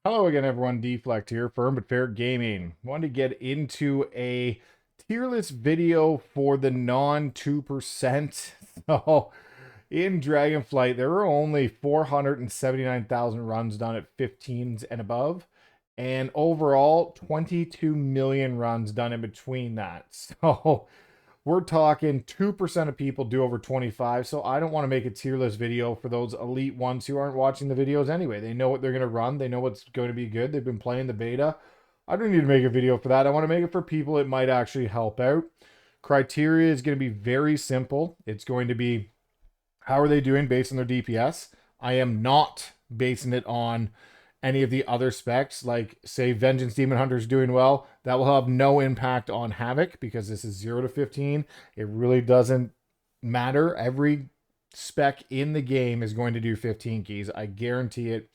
Hello again, everyone. Deflect here, Firm but Fair Gaming. Wanted to get into a tier list video for the non 2%. So, in Dragonflight, there were only 479,000 runs done at 15s and above, and overall, 22 million runs done in between that. So, we're talking 2% of people do over 25. So I don't want to make a tier list video for those elite ones who aren't watching the videos anyway. They know what they're going to run, they know what's going to be good. They've been playing the beta. I don't need to make a video for that. I want to make it for people it might actually help out. Criteria is going to be very simple. It's going to be how are they doing based on their DPS. I am not basing it on any of the other specs, like say Vengeance Demon Hunter is doing well. That will have no impact on Havoc because this is 0 to 15. It really doesn't matter. Every spec in the game is going to do 15 keys. I guarantee it.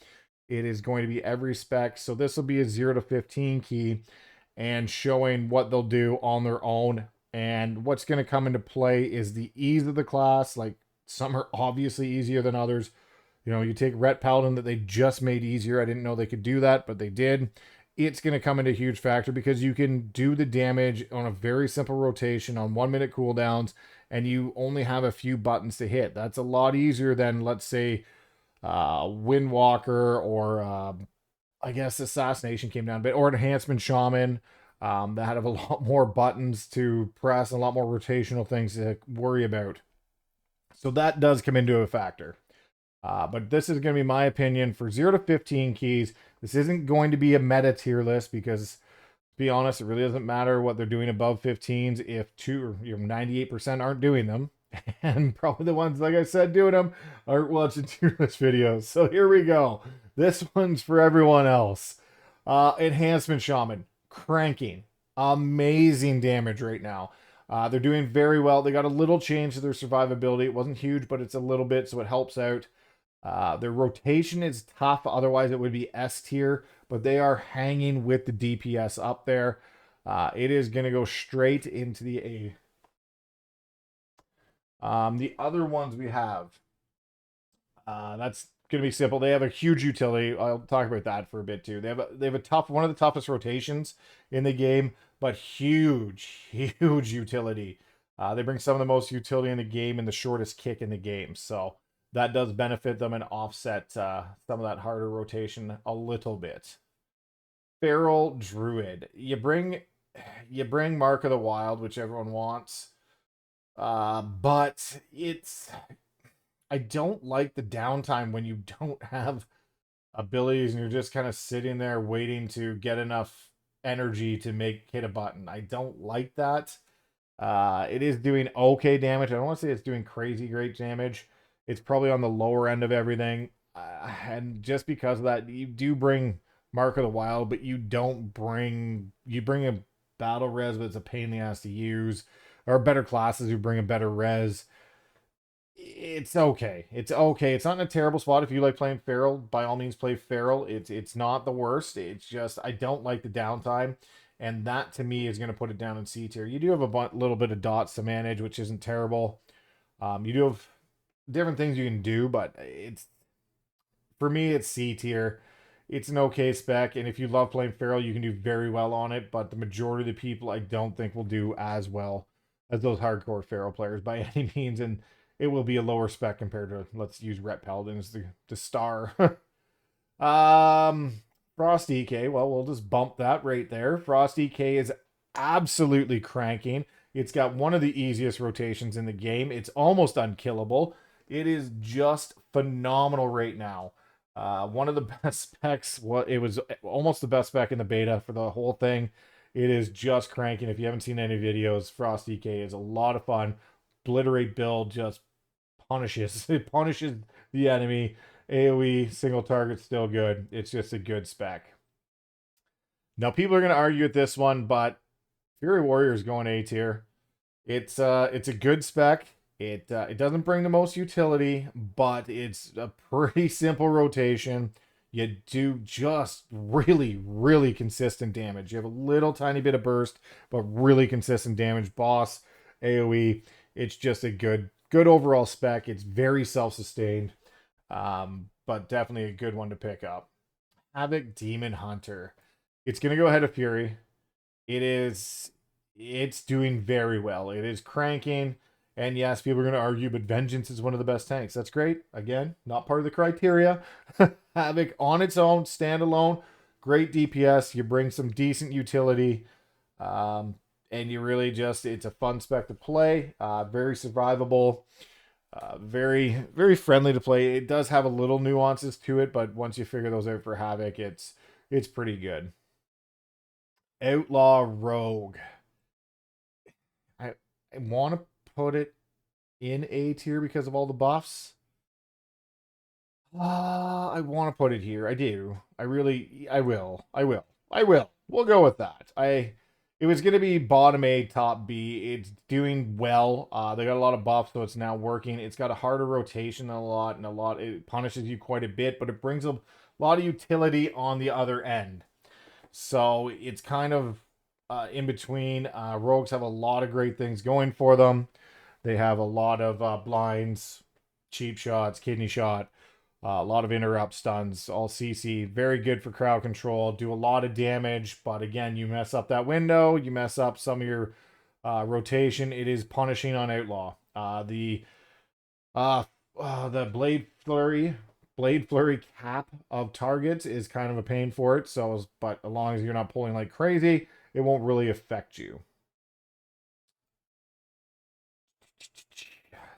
It is going to be every spec. So this will be a 0 to 15 key and showing what they'll do on their own. And what's going to come into play is the ease of the class. Like some are obviously easier than others. You know, you take Ret Paladin that they just made easier. I didn't know they could do that, but they did. It's going to come into a huge factor because you can do the damage on a very simple rotation on 1 minute cooldowns, and you only have a few buttons to hit. That's a lot easier than, let's say, Windwalker or I guess Assassination came down a bit, or Enhancement Shaman that had a lot more buttons to press and a lot more rotational things to worry about. So that does come into a factor. But this is going to be my opinion for 0 to 15 keys. This isn't going to be a meta tier list because, to be honest, it really doesn't matter what they're doing above 15s if 98% aren't doing them. And probably the ones, like I said, doing them aren't watching tier list videos. So here we go. This one's for everyone else. Enhancement Shaman, cranking. Amazing damage right now. They're doing very well. They got a little change to their survivability. It wasn't huge, but it's a little bit, so it helps out. Their rotation is tough. Otherwise, it would be S tier, but they are hanging with the DPS up there. It is going to go straight into the A. The other ones we have, that's going to be simple. They have a huge utility. I'll talk about that for a bit too. They have a tough, one of the toughest rotations in the game, but huge utility. They bring some of the most utility in the game and the shortest kick in the game. So that does benefit them and offset some of that harder rotation a little bit. Feral Druid. You bring Mark of the Wild, which everyone wants. But I don't like the downtime when you don't have abilities and you're just kind of sitting there waiting to get enough energy to hit a button. I don't like that. It is doing okay damage. I don't want to say it's doing crazy great damage. It's probably on the lower end of everything. And just because of that, you do bring Mark of the Wild, but you bring a battle res, but it's a pain in the ass to use. Or better classes who bring a better res. It's okay. It's okay. It's not in a terrible spot. If you like playing Feral, by all means play Feral. It's not the worst. It's just I don't like the downtime, and that to me is going to put it down in C tier. You do have a little bit of dots to manage, which isn't terrible. You do have different things you can do, but it's for me it's C tier. It's an okay spec, and if you love playing Feral, you can do very well on it. But the majority of the people I don't think will do as well as those hardcore Feral players by any means, and it will be a lower spec compared to, let's use Ret Paladin as the star. Frost EK, well, we'll just bump that right there. Frost EK is absolutely cranking. It's got one of the easiest rotations in the game. It's almost unkillable. It is just phenomenal right now. One of the best specs. It was almost the best spec in the beta for the whole thing. It is just cranking. If you haven't seen any videos, Frost EK is a lot of fun. Obliterate build just punishes. It punishes the enemy. AoE single target still good. It's just a good spec. Now people are going to argue with this one, but Fury Warrior is going A tier. It's a good spec. It doesn't bring the most utility, but it's a pretty simple rotation. You do just really consistent damage. You have a little tiny bit of burst, but really consistent damage. Boss, AoE. It's just a good overall spec. It's very self-sustained, but definitely a good one to pick up. Havoc Demon Hunter. It's going to go ahead of Fury. It's doing very well. It is cranking. And yes, people are going to argue, but Vengeance is one of the best tanks. That's great. Again, not part of the criteria. Havoc on its own, standalone, great DPS. You bring some decent utility. And you really just, it's a fun spec to play. Very survivable. Very, very friendly to play. It does have a little nuances to it, but once you figure those out for Havoc, it's pretty good. Outlaw Rogue. I want to put it in A tier because of all the buffs. I want to put it here. I do. I will. We'll go with that. It was going to be bottom A, top B. It's doing well. They got a lot of buffs, so it's now working. It's got a harder rotation than a lot, and it punishes you quite a bit, but it brings a lot of utility on the other end. So it's kind of in between. Rogues have a lot of great things going for them. They have a lot of blinds, cheap shots, kidney shot, a lot of interrupt stuns, all CC. Very good for crowd control. Do a lot of damage, but again, you mess up that window, you mess up some of your rotation. It is punishing on Outlaw. The Blade Flurry cap of targets is kind of a pain for it. So, but as long as you're not pulling like crazy, it won't really affect you.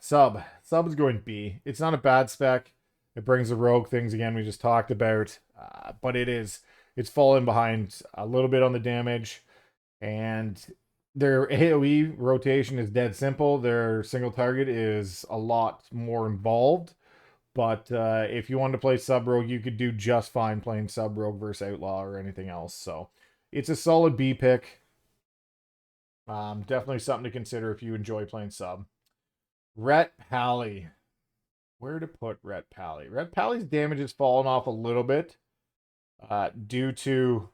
Sub is going B. It's not a bad spec. It brings the rogue things again we just talked about, but it's fallen behind a little bit on the damage, and their AoE rotation is dead simple. Their single target is a lot more involved, but if you wanted to play sub rogue, you could do just fine playing sub rogue versus outlaw or anything else. So it's a solid B pick. Definitely something to consider if you enjoy playing sub. Ret Pally. Where to put Ret Pally? Ret Pally's damage has fallen off a little bit due to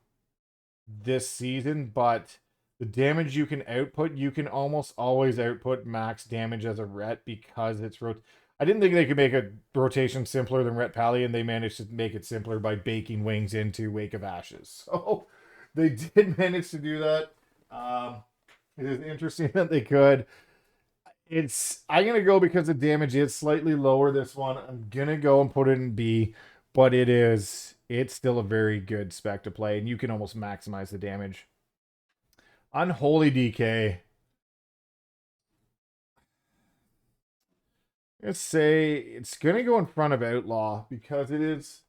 this season, but the damage you can output, you can almost always output max damage as a Ret because it's I didn't think they could make a rotation simpler than Ret Pally, and they managed to make it simpler by baking wings into Wake of Ashes. So they did manage to do that. It is interesting that they could. I'm gonna go because the damage is slightly lower this one. I'm gonna go and put it in B, but it's still a very good spec to play, and you can almost maximize the damage. Unholy DK. Let's say it's gonna go in front of Outlaw because it's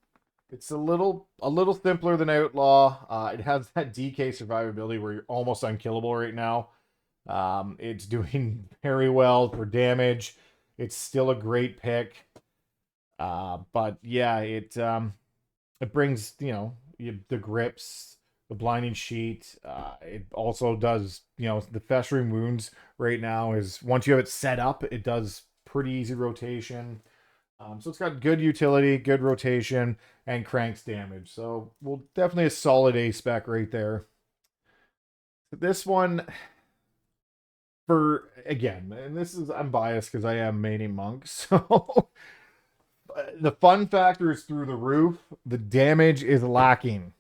a little simpler than Outlaw. It has that DK survivability where you're almost unkillable right now. It's doing very well for damage. It's still a great pick. But yeah, it brings, the grips, the blinding sheet. It also does, the festering wounds right now is once you have it set up, it does pretty easy rotation. So it's got good utility, good rotation, and cranks damage. So definitely a solid A spec right there. This one, again, and I'm biased because I am maining monk, so the fun factor is through the roof. The damage is lacking,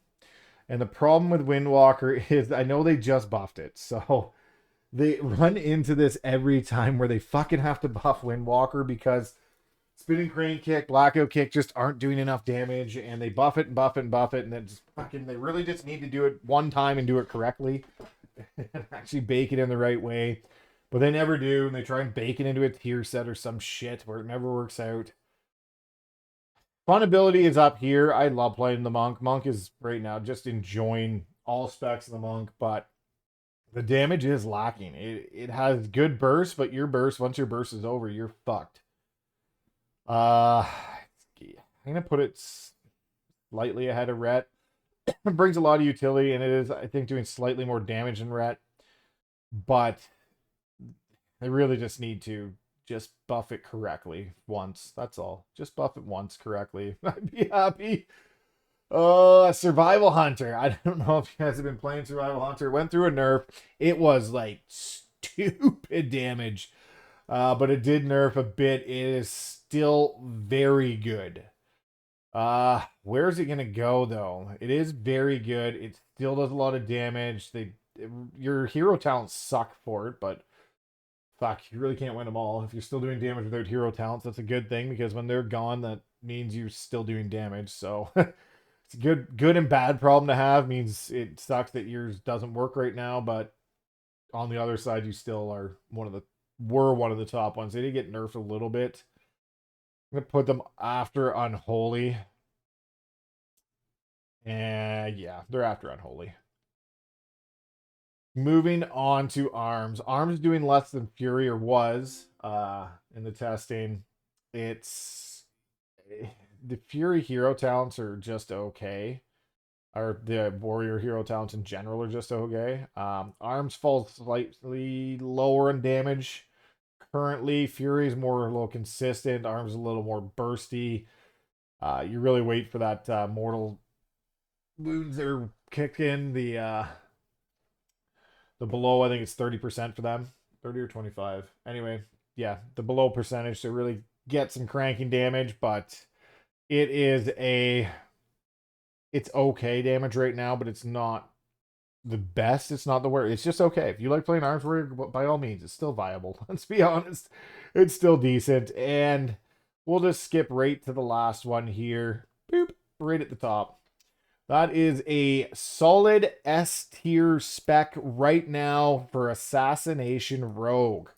and the problem with Windwalker is I know they just buffed it, so they run into this every time where they fucking have to buff Windwalker because spinning crane kick, blackout kick just aren't doing enough damage, and they buff it and buff it and buff it, and then they really just need to do it one time and do it correctly and actually bake it in the right way. But they never do, and they try and bake it into a tier set or some shit where it never works out. Fun ability is up here. I love playing the monk. Monk is right now just enjoying all specs of the monk, but the damage is lacking. It has good burst, but once your burst is over, you're fucked. I'm gonna put it slightly ahead of Ret. It brings a lot of utility, and it is, I think, doing slightly more damage than Ret, but I really just need to just buff it correctly once. That's all. Just buff it once correctly. I'd be happy. Survival Hunter. I don't know if you guys have been playing Survival Hunter. It went through a nerf. It was like stupid damage. But it did nerf a bit. It is still very good. Where's it gonna go though? It is very good. It still does a lot of damage. Your hero talents suck for it, but fuck, you really can't win them all. If you're still doing damage without hero talents, that's a good thing because when they're gone, that means you're still doing damage. So it's a good and bad problem to have. Means it sucks that yours doesn't work right now, but on the other side, you still are one of the top ones. They did get nerfed a little bit. I'm gonna put them after Unholy. And yeah, they're after Unholy. Moving on to Arms. Arms doing less than Fury or was in the testing. It's the Fury hero talents are just okay. Or the warrior hero talents in general are just okay. Arms falls slightly lower in damage. Currently, Fury is more a little consistent. Arms a little more bursty. You really wait for that mortal wounds are kicked in. The below, I think it's 30% for them, 30 or 25. Anyway, yeah, the below percentage to really get some cranking damage, but it's okay damage right now, but it's not the best. It's not the worst. It's just okay. If you like playing Arms Warrior, by all means, it's still viable. Let's be honest. It's still decent. And we'll just skip right to the last one here. Boop, right at the top. That is a solid S tier spec right now for Assassination Rogue.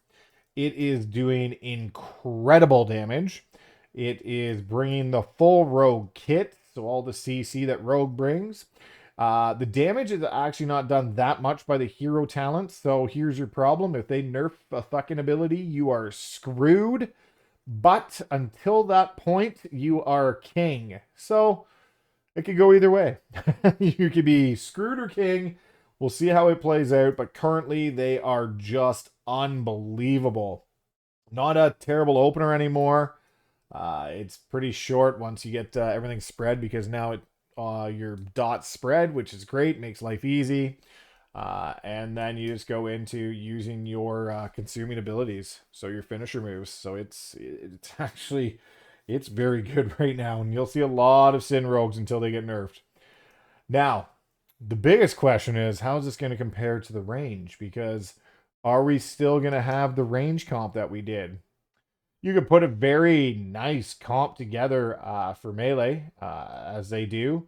It is doing incredible damage. It is bringing the full Rogue kit, so all the CC that Rogue brings. The damage is actually not done that much by the hero talents, so here's your problem. If they nerf a fucking ability, you are screwed. But until that point, you are king. So it could go either way. You could be screwed or king. We'll see how it plays out, but currently they are just unbelievable. Not a terrible opener anymore. It's pretty short once you get everything spread because now your dots spread, which is great, makes life easy. And then you just go into using your consuming abilities, so your finisher moves. So it's actually it's very good right now, and you'll see a lot of Sin Rogues until they get nerfed. Now, the biggest question is, how is this going to compare to the range? Because are we still going to have the range comp that we did? You could put a very nice comp together for melee, as they do.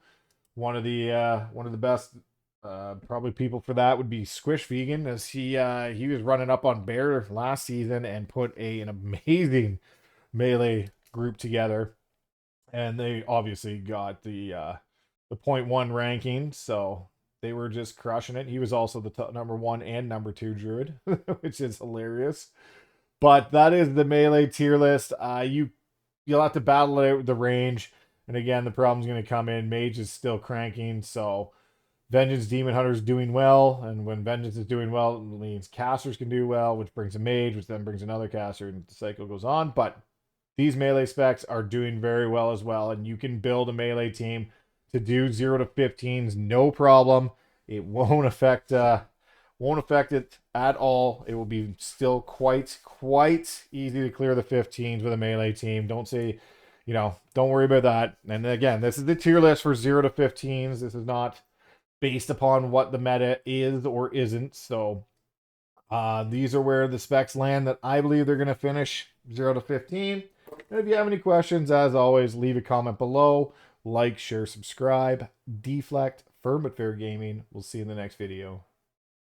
One of the best probably people for that would be Squish Vegan, as he was running up on Bear last season and put an amazing melee group together, and they obviously got the 0.1 ranking, so they were just crushing it. He was also the number 1 and number 2 druid, which is hilarious. But that is the melee tier list. You'll have to battle it out with the range, and again, the problem's going to come in. Mage is still cranking, so Vengeance Demon Hunter is doing well, and when Vengeance is doing well, it means casters can do well, which brings a mage, which then brings another caster, and the cycle goes on. But these melee specs are doing very well as well, and you can build a melee team to do 0 to 15s, no problem. It won't affect it at all. It will be still quite easy to clear the 15s with a melee team. Don't worry about that. And again, this is the tier list for 0 to 15s. This is not based upon what the meta is or isn't. So these are where the specs land that I believe they're going to finish 0 to 15. And if you have any questions, as always, leave a comment below. Like, share, subscribe. Deflect, Firm but Fair Gaming. We'll see you in the next video.